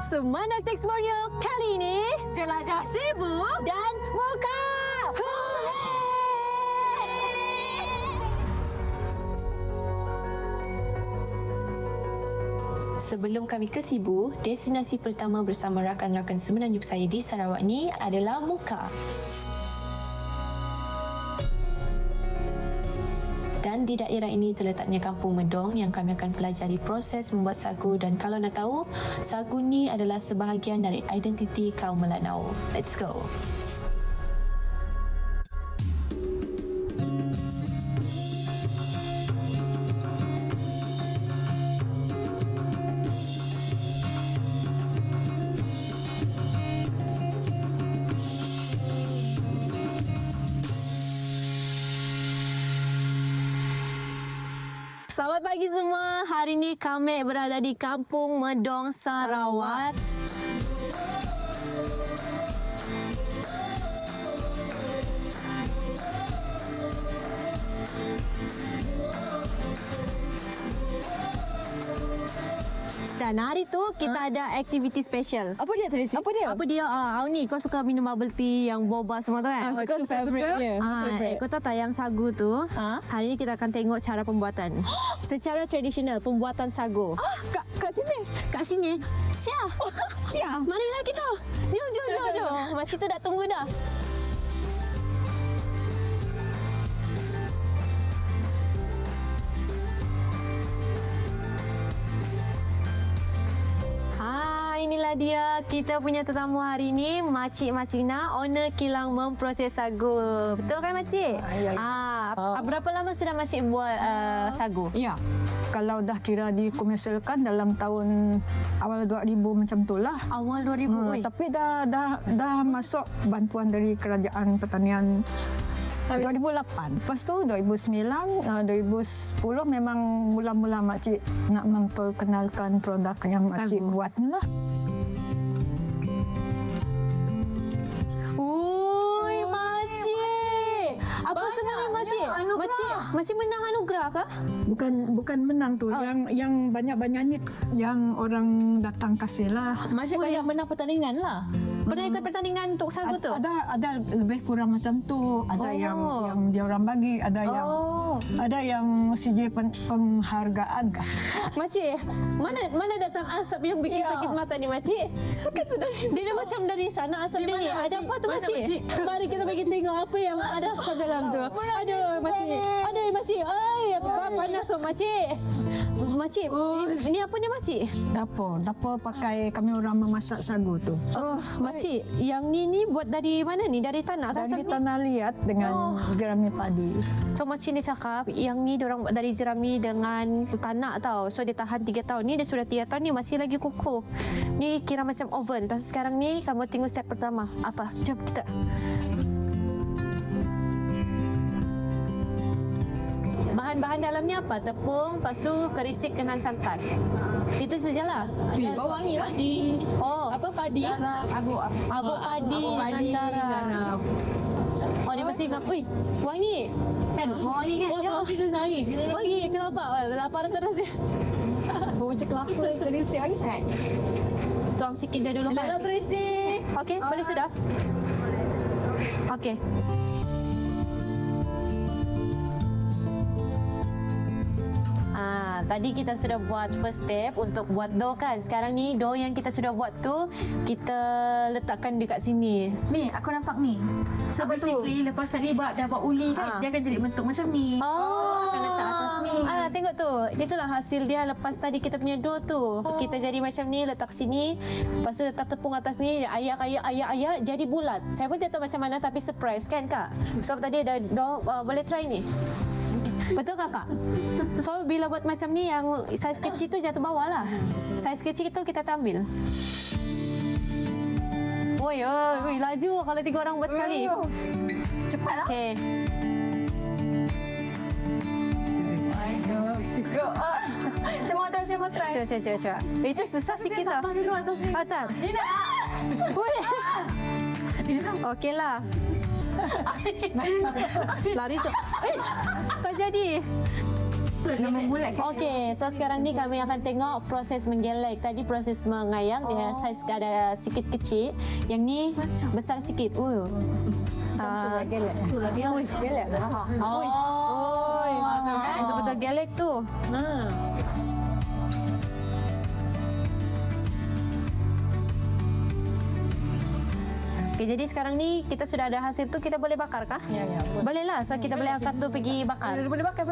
Semangat Teksmornya kali ini Jelajah Cebu dan Muka. Sebelum kami ke Cebu, destinasi pertama bersama rakan-rakan semenanjung saya di Sarawak ni adalah Muka. Dan di daerah ini terletaknya Kampung Medong yang kami akan pelajari proses membuat sagu, dan kalau nak tahu, sagu ni adalah sebahagian dari identiti kaum Melanau. Let's go. Selamat pagi semua. Hari ini kami berada di Kampung Medong, Sarawak. Dan hari tu kita ada aktiviti special. Apa dia Tracy? Apa dia? Apa dia? Ni kau suka minum bubble tea yang boba semua tu kan? Suka favorite dia. Kau tahu tak yang sagu tu? Hari ni kita akan tengok cara pembuatan. Secara tradisional pembuatan sagu. Kat sini. Kat sini. Siap. Siap. Marilah kita. Jom. Makcik tu dah tunggu dah. Inilah dia kita punya tetamu hari ini, Makcik Masina, owner kilang memproses sagu. Betul kan Makcik? Ya. Berapa lama sudah Makcik buat sagu? Ya. Kalau dah kira dikomersialkan dalam tahun awal 2000 macam tu lah. Awal 2000. Tapi dah masuk bantuan dari Kerajaan Pertanian 2008. Lepas tu 2009, 2010 memang mula-mula makcik nak memperkenalkan produk yang makcik buat ni lah. Ui, Makcik. Apa sebenarnya Makcik? Makcik menang anugerah kah? Bukan menang tu. Yang banyak-banyak ni yang orang datang kasih lah. Macam banyak menang pertandingan lah. Pernah ikut pertandingan untuk sagu tu? Ada lebih kurang macam tu. Ada yang dia orang bagi, ada yang CJ penghargaan kah? Makcik, mana datang asap yang bikin sakit mata ni Makcik? Sakit sudah. Dia dah macam dari sana asap dia ni. Ada apa tu Makcik? Mari kita bagi tengok apa yang ada kat dalam tu. Aduh Makcik. Ay, panas tu Makcik. Makcik, ni apa ni Makcik? Dapur pakai kami orang memasak sagu tu. Oh, Makcik, yang ni buat dari mana ni? Dari tanah kan? Dari tanah liat dengan jerami padi. So Makcik ni cakap yang ni diorang buat dari jerami dengan tanah tau. So dia tahan 3 tahun. Ni dia sudah 3 tahun ni masih lagi kukuh. Ni kira macam oven. Lepas sekarang ni kamu tengok step pertama. Apa? Jom kita. Bahan-bahan dalamnya apa? Tepung, lepas tu kerisik dengan santan. Itu sajalah. Bawang ni lah di apa padi? Abuk padi dengan garam. Oh, dia masih ingat. Ui, wangi. Kan? Wangi kan? Wangi dia naik. Wangi, kenapa? Lapar terus dia. Macam kelapa kerisik lagi sangat. Tuang sikit dia dulu. Hello Tracy. Okey, boleh sudah? Okey. Tadi kita sudah buat first step untuk buat dough kan. Sekarang ni dough yang kita sudah buat tu kita letakkan dekat sini. Ni aku nampak ni. So basically lepas tadi dah buat uli kan, dia akan jadi bentuk macam ni. Akan letak atas ni. Tengok tu. Itulah hasil dia lepas tadi kita punya dough tu. Kita jadi macam ni, letak sini. Lepas tu letak tepung atas ni, ayak jadi bulat. Saya pun tak tahu macam mana tapi surprise kan Kak. So tadi ada dough, boleh try ni. Betul kakak? So bila buat macam ni yang saiz kecil tu jatuh bawah lah. Saiz kecil tu kita ambil. Oi, laju kalau 3 orang buat sekali. Cepatlah. Okey. Saya mau try. Cuba. Itu susah sikit tau. Dulu atas ni. Tak. Okeylah. Lari tu. Tak jadi. Nak membulat kan? Okey, so sekarang ni kami akan tengok proses menggelek. Tadi proses mengayang, dia saiz ada sikit kecil. Yang ni besar sikit. Gelek. Gelek. Betul-betul gelek tu. Okay, jadi sekarang ni kita sudah ada hasil tu, kita boleh bakar kah? Ya. Boleh lah. So kita boleh angkat tu pergi bakar. Boleh bakar.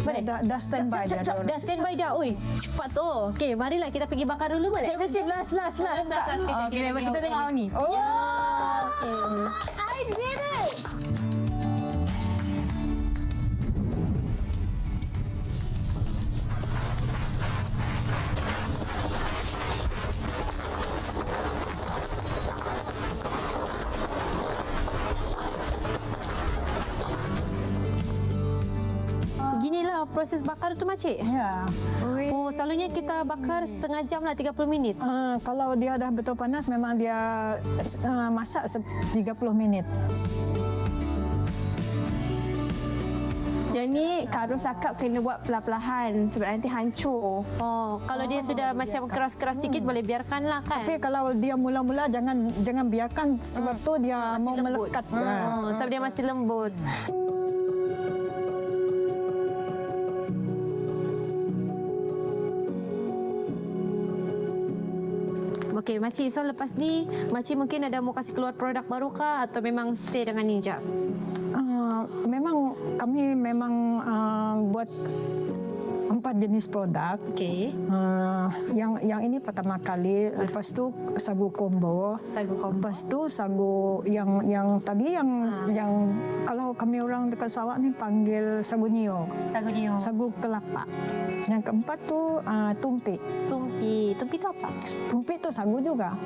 Boleh? Dah standby dia. Dah standby dah. Ui, cepat tu. Okey, marilah kita pergi bakar dulu boleh? Last. Okey, kita tengok ni. I did it. Ginilah proses bakar tu makcik. Ya. Oh, selalunya kita bakar setengah jam lah, 30 minit. Kalau dia dah betul panas, memang dia masak 30 minit. Yang ni Kak Ros cakap kena buat perlahan-lahan sebab nanti hancur. Oh, kalau dia sudah macam keras-keras sikit boleh biarkanlah kan. Tapi kalau dia mula-mula jangan biarkan sebab tu dia Masih mau lembut. melekat. Oh, sebab dia masih lembut. Okey, makcik, so lepas ni makcik mungkin ada mau kasih keluar produk baru kah atau memang stay dengan ni je? Memang kami buat 4 jenis produk. Okey. Yang ini pertama kali, lepas tu sagu combo. Sagu combo. Lepas tu sagu yang tadi yang kalau kami orang dekat Sarawak ni panggil sagu nio. Sagu nio. Sagu kelapa. Yang keempat tu tumpi. Tumpi. Tumpi tu apa? Tumpi tu sagu juga.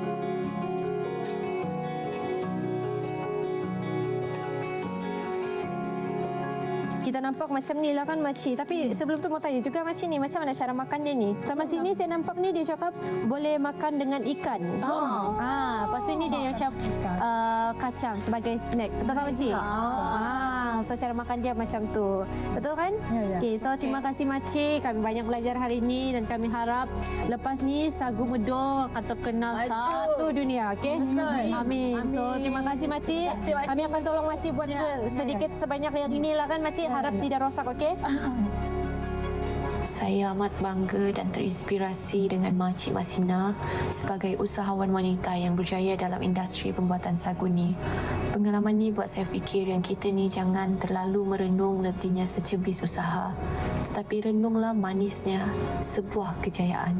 Kita nampak macam ni lah kan makcik. Tapi sebelum tu mau tanya juga makcik ni, macam mana cara makan dia ni? Sama sini saya nampak ni dia cakap boleh makan dengan ikan. Lepas tu ni dia macam kacang sebagai snack. Betul kan makcik? So cara makan dia macam tu. Betul kan? Ya. Okay, so terima kasih makcik. Kami banyak belajar hari ini dan kami harap lepas ni sagu medong akan terkenal satu dunia. Okay? Amin. So terima kasih makcik. Kami akan tolong makcik buat sedikit sebanyak yang inilah kan makcik. Harap tidak rosak, okey? Saya amat bangga dan terinspirasi dengan Makcik Masina sebagai usahawan wanita yang berjaya dalam industri pembuatan sagu ni. Pengalaman ni buat saya fikir yang kita ni jangan terlalu merenung letihnya secebis usaha, tetapi renunglah manisnya sebuah kejayaan.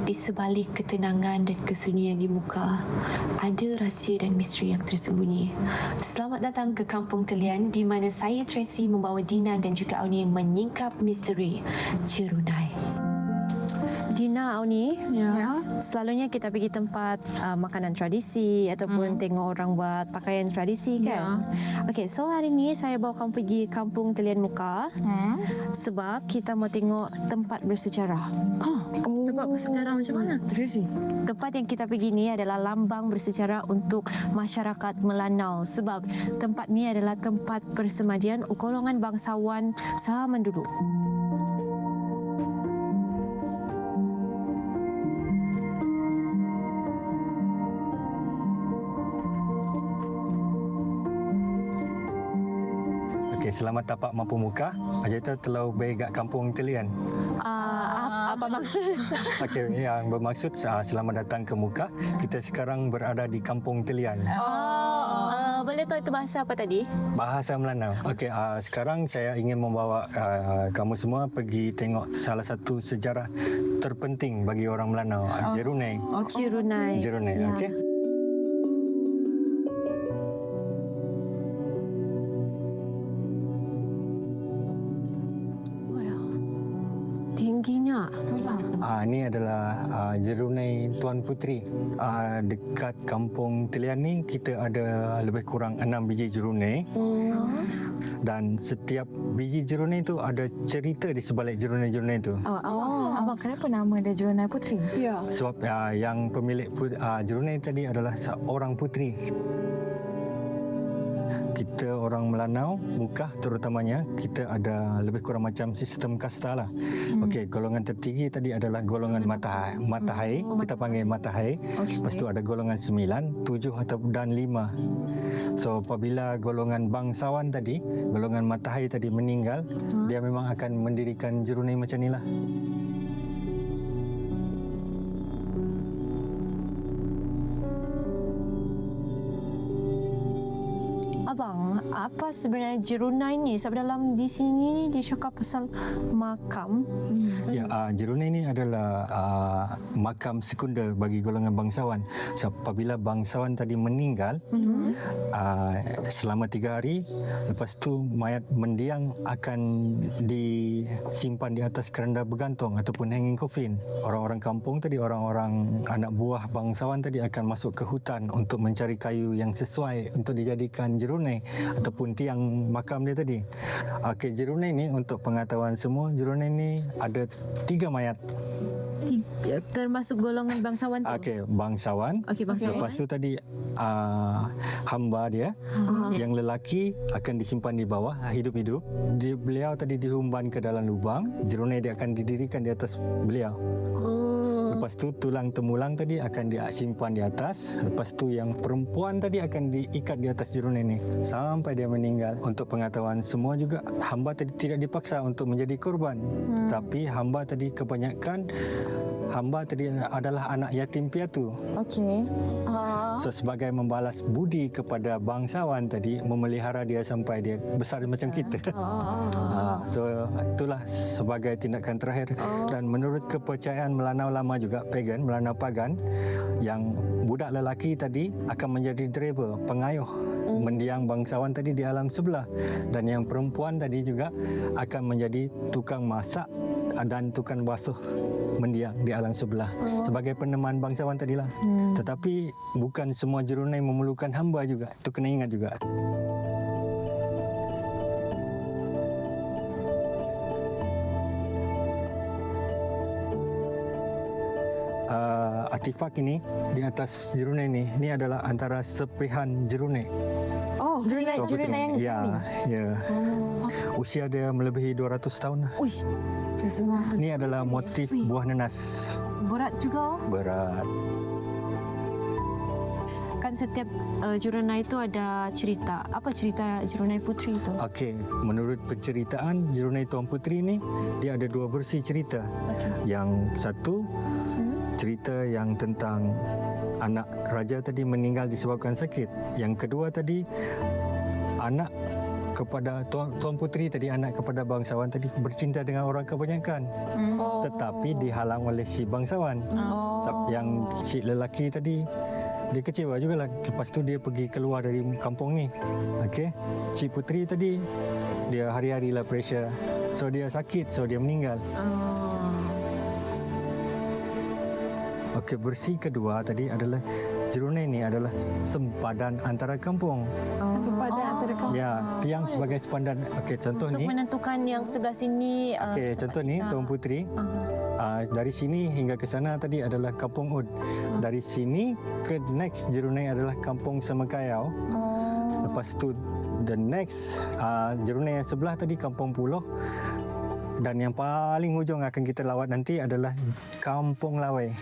Di sebalik ketenangan dan kesunyian di muka, ada rahsia dan misteri yang tersembunyi. Selamat datang ke Kampung Telian di mana saya Tracy membawa Dina dan juga Auni menyingkap misteri Jerunai. Dina, Auni, selalunya kita pergi tempat makanan tradisi ataupun tengok orang buat pakaian tradisi kan? Okey, so hari ni saya bawa kamu pergi Kampung Telian Muka sebab kita mau tengok tempat bersejarah. Tempat bersejarah macam mana? Tempat yang kita pergi ni adalah lambang bersejarah untuk masyarakat Melanau sebab tempat ni adalah tempat persemadian golongan bangsawan zaman dulu. Okey, selamat tapak mampu muka. Kita telah baik kat Kampung Telian. Apa maksud? Okey, yang bermaksud selamat datang ke muka. Kita sekarang berada di Kampung Telian. Boleh tahu itu bahasa apa tadi? Bahasa Melanau. Okey, sekarang saya ingin membawa kamu semua pergi tengok salah satu sejarah terpenting bagi orang Melanau, Jerunai. Jerunai. Jerunai, Ya. okey. Tingginya. Ini adalah Jerunai Tuan Puteri. Dekat Kampung Telian ni kita ada lebih kurang 6 biji jerunai. Dan setiap biji jerunai tu ada cerita di sebalik jerunai-jerunai tu. Abang, kenapa nama dia Jerunai Putri? Ya. Sebab yang pemilik Jerunai tadi adalah seorang putri. Kita orang Melanau, Mukah terutamanya, kita ada lebih kurang macam sistem kasta lah. Okey, golongan tertinggi tadi adalah golongan Matahai. Kita panggil Matahai. Lepas tu ada golongan 9, 7 atau dan 5. So apabila golongan bangsawan tadi, golongan Matahai tadi meninggal, dia memang akan mendirikan Jerunai macam ni lah. Abang, apa sebenarnya Jerunai ni? Sebab dalam di sini ni dia cakap pasal makam. Ya, Jerunai ini adalah makam sekunder bagi golongan bangsawan. So, apabila bangsawan tadi meninggal, selama 3 hari, lepas tu mayat mendiang akan disimpan di atas keranda bergantung ataupun hanging coffin. Orang-orang kampung tadi, orang-orang anak buah bangsawan tadi akan masuk ke hutan untuk mencari kayu yang sesuai untuk dijadikan Jerunai ataupun tiang makam dia tadi. Okey, Jerunai ni untuk pengetahuan semua, Jerunai ni ada 3 mayat. Termasuk golongan bangsawan tu. Okey, bangsawan. Okey, bangsawan. Lepas tu tadi hamba dia yang lelaki akan disimpan di bawah hidup-hidup. Beliau tadi dihumban ke dalam lubang, Jerunai dia akan didirikan di atas beliau. Lepas tu tulang temulang tadi akan disimpan di atas. Lepas tu yang perempuan tadi akan diikat di atas Jerunai ni sampai dia meninggal. Untuk pengetahuan semua juga, hamba tadi tidak dipaksa untuk menjadi korban. Tapi hamba tadi kebanyakan hamba tadi adalah anak yatim piatu. Okey. So sebagai membalas budi kepada bangsawan tadi, memelihara dia sampai dia besar macam kita. So itulah sebagai tindakan terakhir. Dan menurut kepercayaan Melanau lama juga, pagan, Melanau pagan, yang budak lelaki tadi akan menjadi driver, pengayuh mendiang bangsawan tadi di alam sebelah, dan yang perempuan tadi juga akan menjadi tukang masak dan tukang basuh mendiang di alam sebelah sebagai peneman bangsawan tadilah. Tetapi bukan semua Jerunai memerlukan hamba juga, itu kena ingat juga. Artifak ini di atas Jerunai ini adalah antara sepihan Jerunai. Oh, Jerunai yang ya, ya. Usia dia melebihi 200 tahun. Ui, Ini adalah motif buah nanas. Berat juga. Berat. Kan setiap Jerunai itu ada cerita. Apa cerita Jerunai Putri itu? Okey, menurut penceritaan Jerunai Tuan Putri ni, dia ada 2 versi cerita. Yang satu cerita yang tentang anak raja tadi meninggal disebabkan sakit. Yang kedua tadi anak kepada Tuan Putri tadi, anak kepada bangsawan tadi bercinta dengan orang kebanyakan. Tetapi dihalang oleh si bangsawan. Yang si lelaki tadi dia kecewa jugalah. Lepas tu dia pergi keluar dari kampung ni. Okey. Si Putri tadi dia hari-hari lah pressure. So dia sakit, so dia meninggal. Okey, versi kedua tadi adalah Jerunai ni adalah sempadan antara kampung. sempadan antara kampung. Ya, tiang sebagai sempadan. Okey, contoh Untuk ni. menentukan yang sebelah sini. Okey, contoh ni Tuan Putri. Dari sini hingga ke sana tadi adalah Kampung Ud. Dari sini ke next Jerunai adalah Kampung Semakayau. Lepas tu the next Jerunai yang sebelah tadi Kampung Puloh. Dan yang paling hujung akan kita lawat nanti adalah Kampung Lawai.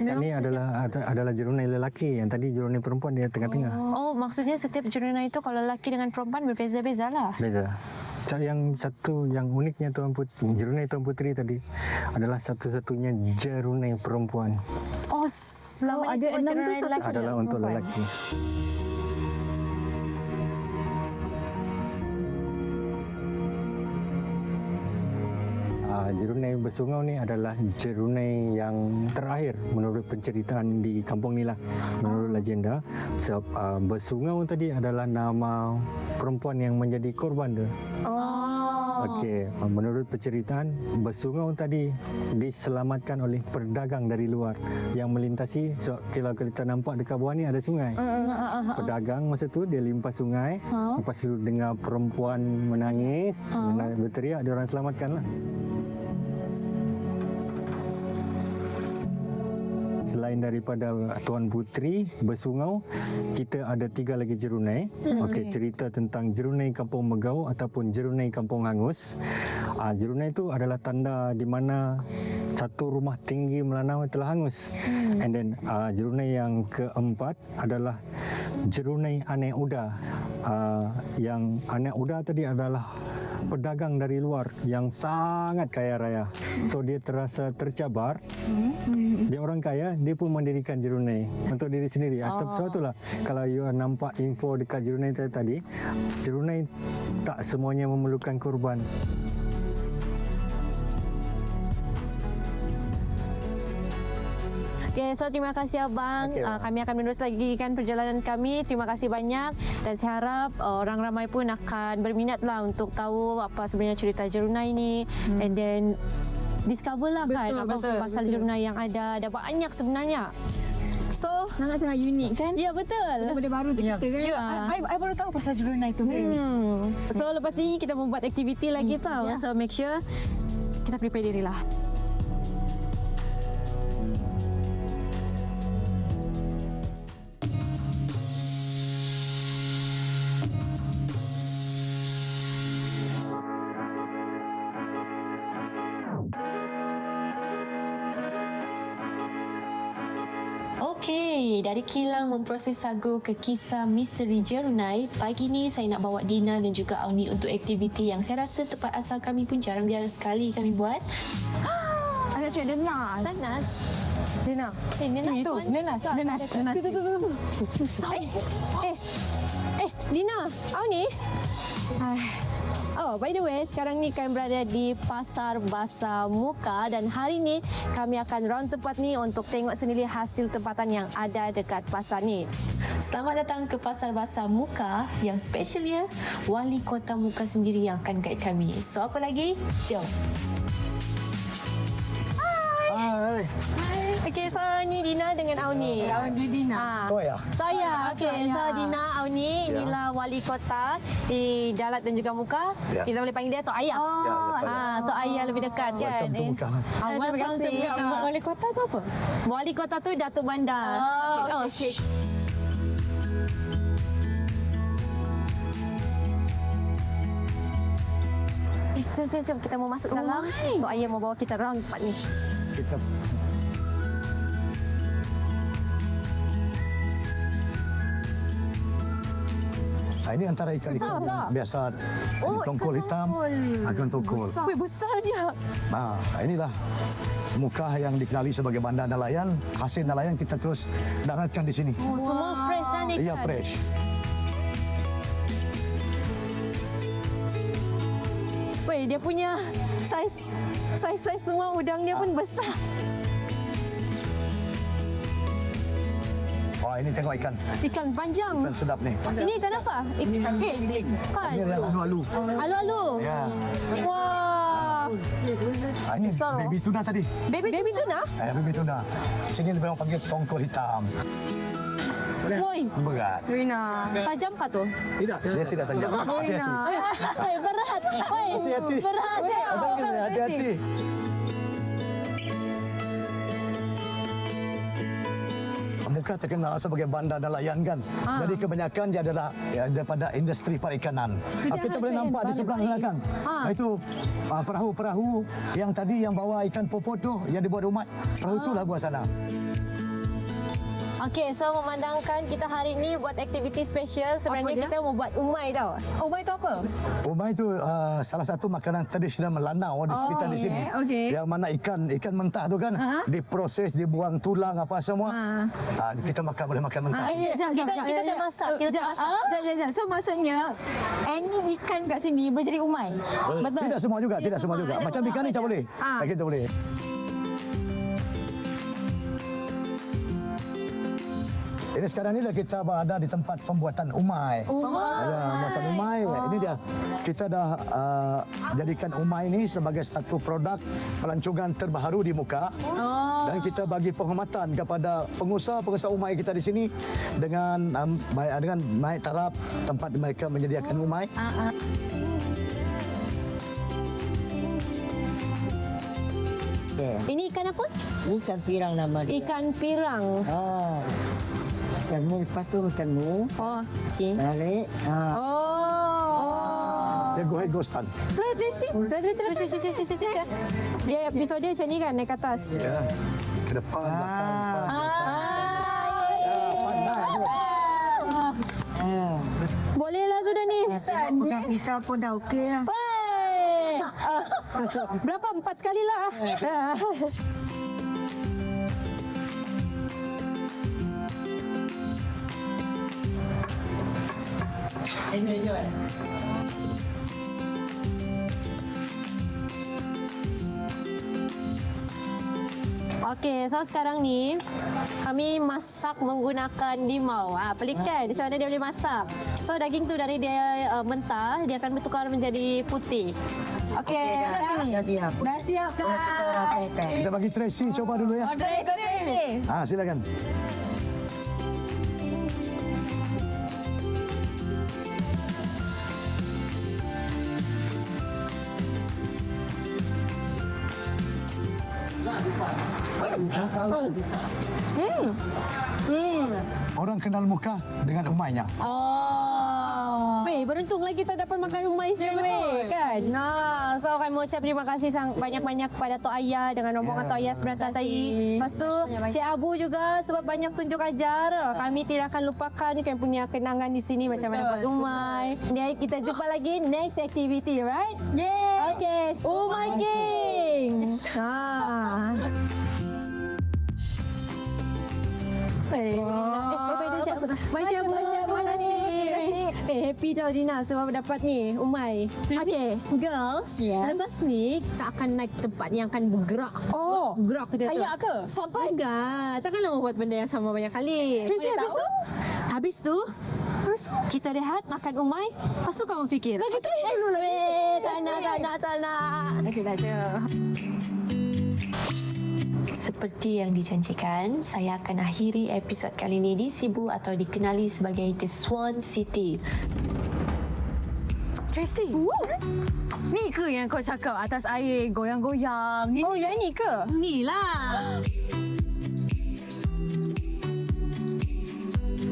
Ini adalah Jerunai lelaki, yang tadi Jerunai perempuan dia tengah-tengah. Oh, maksudnya setiap Jerunai itu kalau lelaki dengan perempuan berbeza-beza lah. Beza. Yang satu yang uniknya Jerunai Tuan Putri tadi adalah satu-satunya Jerunai perempuan. Oh, selama ni ada semua 6 tu Jerunai satu lelaki. Adalah untuk lelaki. Jerunai Bersungau ni adalah Jerunai yang terakhir menurut penceritaan di kampung ni lah, menurut legenda. Sebab Bersungau tadi adalah nama perempuan yang menjadi korban dia. Okey, menurut penceritaan, bersungau tadi diselamatkan oleh pedagang dari luar yang melintasi. So, kalau kita nampak dekat bawah ni ada sungai. Pedagang masa tu dia limpah sungai. Lepas tu dengar perempuan menangis, berteriak, dia orang selamatkan lah. Selain daripada Tuan Puteri bersungau, kita ada 3 lagi jerunai. Okey, cerita tentang jerunai Kampung Megau ataupun jerunai Kampung Hangus. Jerunai itu adalah tanda di mana satu rumah tinggi Melanau telah hangus. And then jerunai yang keempat adalah jerunai Anak Uda. Yang Anak Uda tadi adalah pedagang dari luar yang sangat kaya raya. So dia terasa tercabar. Dia orang kaya, dia pun mendirikan jerunai untuk diri sendiri. Sebab itulah kalau you nampak info dekat jerunai tadi, jerunai tak semuanya memerlukan korban. Okay, so terima kasih Abang. Kami akan menerus lagi kan perjalanan kami. Terima kasih banyak dan saya harap orang ramai pun akan berminat lah untuk tahu apa sebenarnya cerita jerunai ni. And then discover lah kan apa pasal jerunai yang ada. Ada banyak sebenarnya. So Sangat-sangat unik kan? ya betul. Benda baru tu kita kan? I baru tahu pasal jerunai tu. So lepas ni kita membuat aktiviti lagi tau. So make sure kita prepare dirilah. Okey, dari kilang memproses sagu ke kisah misteri jerunai, pagi ni saya nak bawa Dina dan juga Auni untuk aktiviti yang saya rasa tempat asal kami pun jarang-jarang sekali kami buat. Ada cik ada nas. Panas. Dina. Nenas. Tu, Nenas. Dina, Auni. Oh, by the way, sekarang ni kami berada di Pasar Basah Muka dan hari ni kami akan round tempat ni untuk tengok sendiri hasil tempatan yang ada dekat pasar ni. Selamat datang ke Pasar Basah Muka yang specialnya Wali Kota Muka sendiri yang akan guide kami. So, apa lagi? Jom. Hai. Okey, so ni Dina dengan Auni. Auni Dina. Saya. Saya. Okey, so Dina, Auni, inilah Wali Kota di Dalat dan juga Muka. Ya. Kita boleh panggil dia Tok Ayah. Tok Ayah lebih dekat kan. Welcome to Muka lah. Welcome to Muka. Wali kota tu apa? Wali Kota tu Datuk Bandar. Okey. Jom kita mau masuk dalam. Tok Ayah mau bawa kita round tempat ni. Kita ini antara ikan-ikan biasa di tongkol hitam. Ikan tongkol. Wih, besar dia. Inilah Muka yang dikenali sebagai bandar nelayan. Hasil nelayan kita terus daratkan di sini. Semua fresh lah ni kan? Iya, fresh. Weh, dia punya saiz semua udang dia pun besar. Wah, ini tengok ikan. Ikan panjang. Ikan sedap ni. Ini ikan apa? Ikan. Kan? Ini yang alu-alu. Alu-alu. Ya. Wah. Ini baby tuna tadi. Baby tuna? Baby tuna. Sini dia panggil tongkol hitam. Woi, Berat. Rina. tajam kah tu? Dia tidak tajam. Hati-hati. Woi, berat. Woi, Hati-hati. berat. Hati-hati. Muka terkenal sebagai bandar nelayan kan. Jadi kebanyakan dia adalah daripada industri perikanan. Kita boleh nampak di sebelah sana kan. Itu perahu-perahu yang tadi yang bawa ikan popot tu yang dibuat umat. Perahu itulah buat sana. Okey, so memandangkan kita hari ni buat aktiviti special. Sebenarnya kita mau buat umai tau. Umai tu apa? Umai itu salah satu makanan tradisional Melanau di sekitar di sini. okey. Yang mana ikan mentah tu kan diproses, dibuang tulang apa semua. Kita boleh makan mentah. Kita tak masak. Kita tak masak. So maksudnya any ikan kat sini boleh jadi umai. Tidak semua juga, tidak semua juga. Macam ikan ni tak boleh. Kita boleh. Ini sekarang ni kita berada di tempat pembuatan umai. Ya, pembuatan umai. Ini dia. Kita dah jadikan umai ini sebagai satu produk pelancongan terbaru di Muka. Dan kita bagi penghormatan kepada pengusaha-pengusaha umai kita di sini dengan naik taraf tempat mereka menyediakan umai. Ini ikan apa? Ikan pirang nama dia. Ikan pirang. Temu lepas tu temu. Oh, cik. Tarik. Oh. Dia go ahead, go stand. Dia episode dia macam ni kan, naik ke atas. Ya. Ke depan, belakang. Boleh lah tu dah ni. Bukan kita pun dah okey lah. Wey! Berapa? 4 sekali lah. Okey, so sekarang ni kami masak menggunakan limau. Pelik kan? Di sana dia boleh masak. So daging tu dari dia mentah, dia akan bertukar menjadi putih. Okey. Dah siap. Dah siap dah. Kita bagi Tracy coba dulu ya. Tracy. Silakan. Orang kenal Muka dengan umainya. Oh. Weh, beruntunglah kita dapat makan umai straight kan? Nah, so kami mau ucap terima kasih banyak-banyak kepada Tok Ayah dengan rombongan Tok Ayah seberantan tadi. Lepas tu, Cik Abu juga sebab banyak tunjuk ajar. Kami tidak akan lupakan kami punya kenangan di sini macam mana buat umai. Jadi kita jumpa lagi next activity, right? Yeah. Okay, Umai King. Macam happy tau Dina sebab dapat ni umai. Okay, girls. Lepas ni kita akan naik tempat yang akan bergerak. Oh, bergerak kita tu. Kayak ke? Sampai? Enggak, takkanlah buat benda yang sama banyak kali. Habis tu kita rehat, makan umai. Lepas tu kamu fikir. Begitu dulu lagi. Tak nak. Okey dah je. Seperti yang dijanjikan, saya akan akhiri episod kali ini di Sibu atau dikenali sebagai The Swan City. Tracy. Ni ke yang kau cakap atas air goyang-goyang? Ni. Oh, yang ni ke? Ni lah.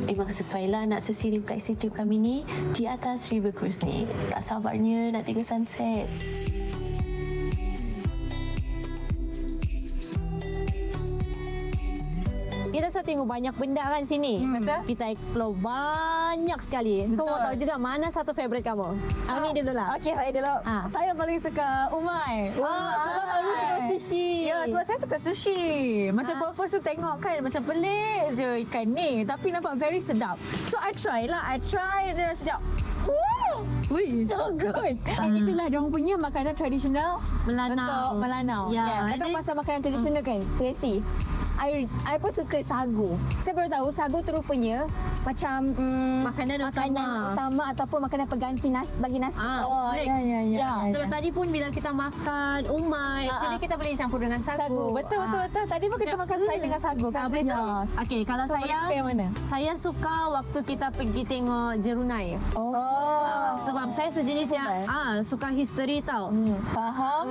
Memang sesuailah nak sesi refleksi trip kami ni di atas River Cruise ni. Tak sabarnya nak tengok sunset. Kita sudah tengok banyak benda kan sini. Betul. Kita explore banyak sekali. So, mau tahu juga mana satu favourite kamu? Ni dulu lah. Okey, saya dulu. Saya paling suka umai. Sebab baru suka sushi. Ya, sebab saya suka sushi. Masa first tu tengok kan macam pelik je ikan ni. Tapi nampak very sedap. So, I try dia sekejap. Wih, so good. Itulah diorang punya makanan tradisional Melanau. untuk Melanau. Ya. Kata pasal makanan tradisional kan, Tracy. I pun suka sagu. Saya baru tahu sagu tu rupanya macam Makanan utama ataupun makanan pengganti bagi nasi. Snack. Ya. Sebab tadi pun bila kita makan umai, actually kita boleh campur dengan sagu. Betul. Tadi pun kita makan sayur dengan sagu kan? Betul. Okey, kalau So, yang mana? saya suka waktu kita pergi tengok Jerunai. Sebab saya sejenis yang suka history tau. Faham.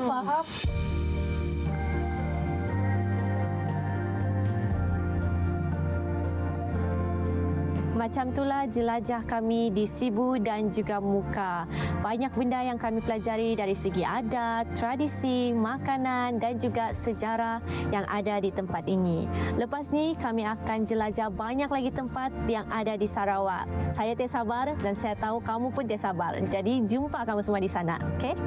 Macam itulah jelajah kami di Sibu dan juga Muka. Banyak benda yang kami pelajari dari segi adat, tradisi, makanan dan juga sejarah yang ada di tempat ini. Lepas ni kami akan jelajah banyak lagi tempat yang ada di Sarawak. Saya tak sabar dan saya tahu kamu pun tak sabar. Jadi jumpa kamu semua di sana, okey?